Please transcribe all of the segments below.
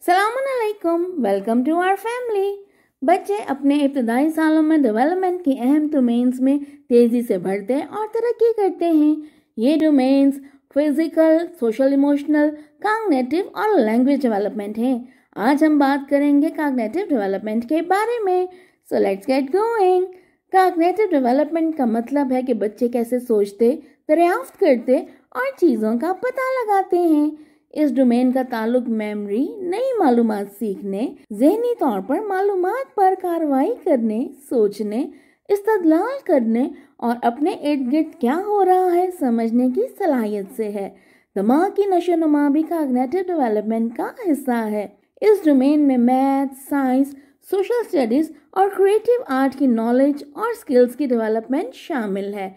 सलाम अलैकुम, welcome to our family. बच्चे अपने इब्तदाई सालों में डेवलपमेंट की अहम डोमेन्स में तेज़ी से बढ़ते और तरक्की करते हैं। ये domains physical, social, emotional, cognitive और लैंग्वेज डेवलपमेंट हैं। आज हम बात करेंगे कॉग्निटिव डेवलपमेंट के बारे में। So let's get going. Cognitive development का मतलब है कि बच्चे कैसे सोचते, दरियाफ्त करते और चीज़ों का पता लगाते हैं। इस डोमेन का ताल्लुक मेमोरी, नई मालूमात सीखने, ज़हनी तौर पर मालूमात पर कार्रवाई करने, सोचने, इस्तदलाल करने और अपने इर्द गिर्द क्या हो रहा है समझने की सलाहियत से है। दिमाग की नशोनुमा भी कॉग्निटिव डेवलपमेंट का हिस्सा है। इस डोमेन में मैथ, साइंस, सोशल स्टडीज और क्रिएटिव आर्ट की नॉलेज और स्किल्स की डेवलपमेंट शामिल है।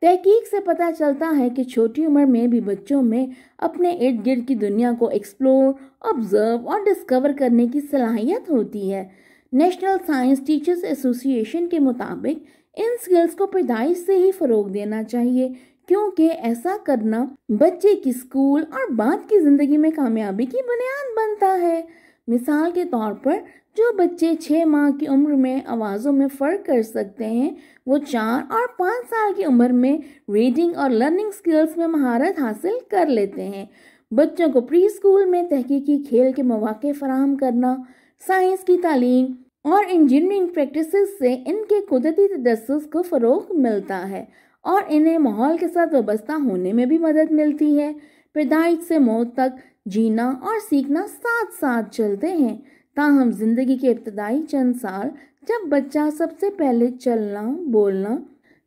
तहकीक से पता चलता है कि छोटी उम्र में भी बच्चों में अपने इर्द गिर्द की दुनिया को एक्सप्लोर, ऑब्जर्व और डिस्कवर करने की सलाहियत होती है। नेशनल साइंस टीचर्स एसोसिएशन के मुताबिक इन स्किल्स को पैदाइश से ही फरोग देना चाहिए, क्योंकि ऐसा करना बच्चे की स्कूल और बाद की जिंदगी में कामयाबी की बुनियाद बनता है। मिसाल के तौर पर जो बच्चे 6 माह की उम्र में आवाज़ों में फ़र्क कर सकते हैं, वो 4 और 5 साल की उम्र में रीडिंग और लर्निंग स्किल्स में महारत हासिल कर लेते हैं। बच्चों को प्री स्कूल में तहकीकी खेल के मौके फराहम करना, साइंस की तालीम और इंजीनियरिंग प्रैक्टिसेस से इनके कुदरती तजस्सुस को फ़रोग़ मिलता है और इन्हें माहौल के साथ वाबस्ता होने में भी मदद मिलती है। पैदाइश से मौत तक जीना और सीखना साथ साथ चलते हैं। ताहम जिंदगी के इब्तदाई चंद साल जब बच्चा सबसे पहले चलना, बोलना,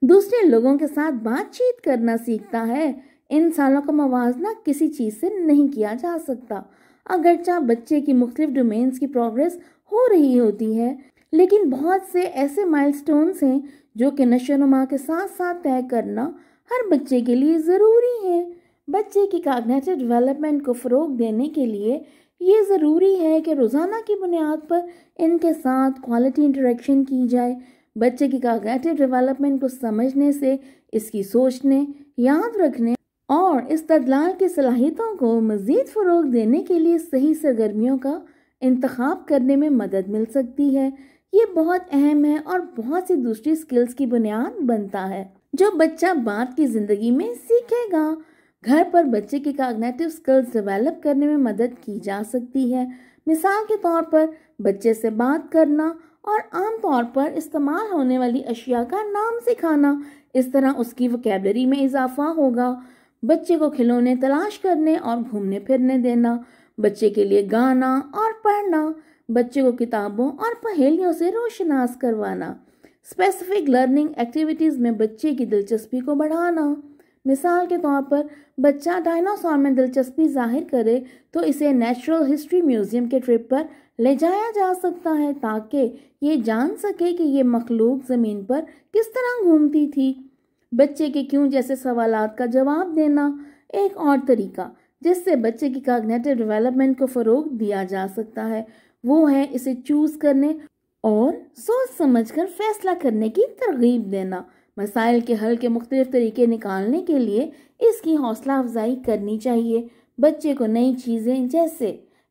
दूसरे लोगों के साथ बातचीत करना सीखता है, इन सालों का मवाजना किसी चीज़ से नहीं किया जा सकता। अगरचा बच्चे की मुख्तलिफ डोमेन्स की प्रोग्रेस हो रही होती है, लेकिन बहुत से ऐसे माइलस्टोन्स हैं जो कि नशोनुमा के साथ साथ तय करना हर बच्चे के लिए ज़रूरी है। बच्चे की कॉग्निटिव डेवलपमेंट को फ़रोग देने के लिए ये ज़रूरी है कि रोज़ाना की बुनियाद पर इनके साथ क्वालिटी इंटरेक्शन की जाए। बच्चे की कॉग्निटिव डेवलपमेंट को समझने से इसकी सोचने, याद रखने और इस्तदलाल की सलाहियतों को मज़ीद फ़रोग देने के लिए सही सरगर्मियों का इंतखाब करने में मदद मिल सकती है। ये बहुत अहम है और बहुत सी दूसरी स्किल्स की बुनियाद बनता है जो बच्चा बाद की ज़िंदगी में सीखेगा। घर पर बच्चे की कॉग्निटिव स्किल्स डेवलप करने में मदद की जा सकती है। मिसाल के तौर पर बच्चे से बात करना और आम तौर पर इस्तेमाल होने वाली अशिया का नाम सिखाना, इस तरह उसकी वोकैबुलरी में इजाफा होगा। बच्चे को खिलौने तलाश करने और घूमने फिरने देना, बच्चे के लिए गाना और पढ़ना, बच्चे को किताबों और पहेलियों से रोशनास करवाना, स्पेसिफिक लर्निंग एक्टिविटीज़ में बच्चे की दिलचस्पी को बढ़ाना। मिसाल के तौर पर बच्चा डायनासोर में दिलचस्पी जाहिर करे तो इसे नेचुरल हिस्ट्री म्यूजियम के ट्रिप पर ले जाया जा सकता है ताकि ये जान सके कि ये मखलूक ज़मीन पर किस तरह घूमती थी। बच्चे के क्यों जैसे सवालात का जवाब देना एक और तरीका जिससे बच्चे की कॉग्निटिव डेवलपमेंट को फ़रोग दिया जा सकता है, वो है इसे चूज़ करने और सोच समझकर फैसला करने की तरगीब देना। मसाइल के हल के मुख्तलिफ तरीके निकालने के लिए इसकी हौसला अफजाई करनी चाहिए। बच्चे को नई चीज़ें जैसे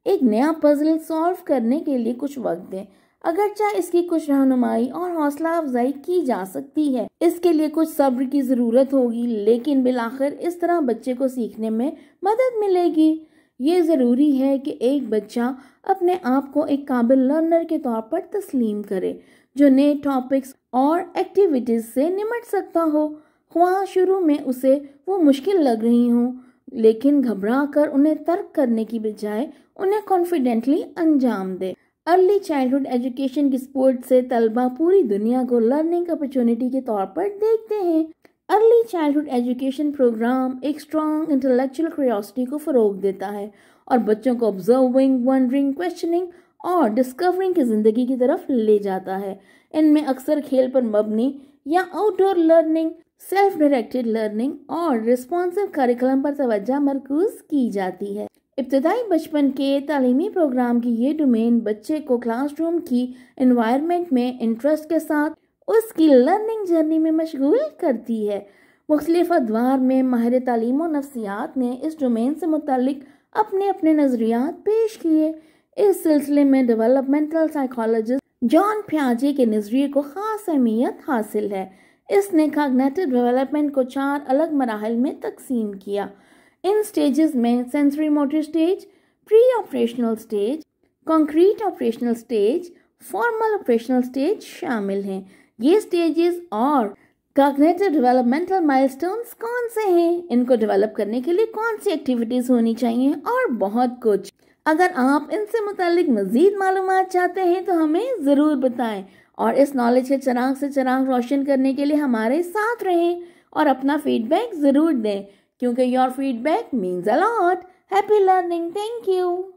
एक नया पजल सॉल्व करने के लिए कुछ वक्त दें। अगरचा इसकी कुछ रहनुमाई और हौसला अफजाई की जा सकती है, इसके लिए कुछ सब्र की ज़रूरत होगी, लेकिन बिलाखिर इस तरह बच्चे को सीखने में मदद मिलेगी। ये ज़रूरी है कि एक बच्चा अपने आप को एक काबिल लर्नर के तौर पर तस्लीम करे जो नए टॉपिक्स और एक्टिविटीज़ से निमट सकता हो। ख्वाह शुरू में उसे वो मुश्किल लग रही हों, लेकिन घबरा कर उन्हें तर्क करने की बजाय उन्हें कॉन्फिडेंटली अंजाम दे। अर्ली चाइल्डहुड एजुकेशन की सपोर्ट से तलबा पूरी दुनिया को लर्निंग अपॉर्चुनिटी के तौर पर देखते हैं। अर्ली चाइल्डहुड एजुकेशन प्रोग्राम एक स्ट्रॉन्ग इंटेलेक्चुअल क्यूरियोसिटी को फ़रोग देता है और बच्चों को ऑब्जर्विंग, वंडरिंग, क्वेश्चनिंग और डिस्कवरिंग की ज़िंदगी की तरफ ले जाता है। इनमें अक्सर खेल पर मबनी या outdoor learning, self directed learning और रिस्पॉन्सिव करिकुलम पर तवज्जो मरकूज की जाती है। इब्तदाई बचपन के तालीमी प्रोग्राम की ये डोमेन बच्चे को क्लासरूम की एनवायरनमेंट में इंटरेस्ट के साथ उसकी लर्निंग जर्नी में मशगूल करती है। मुख्तलिफ अदवार में माहिर तालीम व नफ्सियात ने इस डोमेन से मुतालिक अपने अपने नज़रियात पेश किए। इस सिलसिले में डेवलपमेंटल साइकोलॉजिस्ट जॉन पियाजे के नजरिए को खास अहमियत हासिल है। इसने कॉग्निटिव डेवलपमेंट को 4 अलग मराहल में तकसीम किया। इन स्टेजेस में sensory motor stage, pre operational stage, concrete operational stage, formal operational stage शामिल हैं। ये स्टेजेस और कॉग्निटिव डेवलपमेंटल माइलस्टोन्स कौन से हैं, इनको डेवलप करने के लिए कौन सी एक्टिविटीज होनी चाहिए और बहुत कुछ। अगर आप इनसे मुतालिक मजीद मालूमात चाहते हैं तो हमें ज़रूर बताएं और इस नॉलेज के चिराग से चिराग रोशन करने के लिए हमारे साथ रहें और अपना फीडबैक ज़रूर दें, क्योंकि your feedback means a lot. Happy learning. Thank you.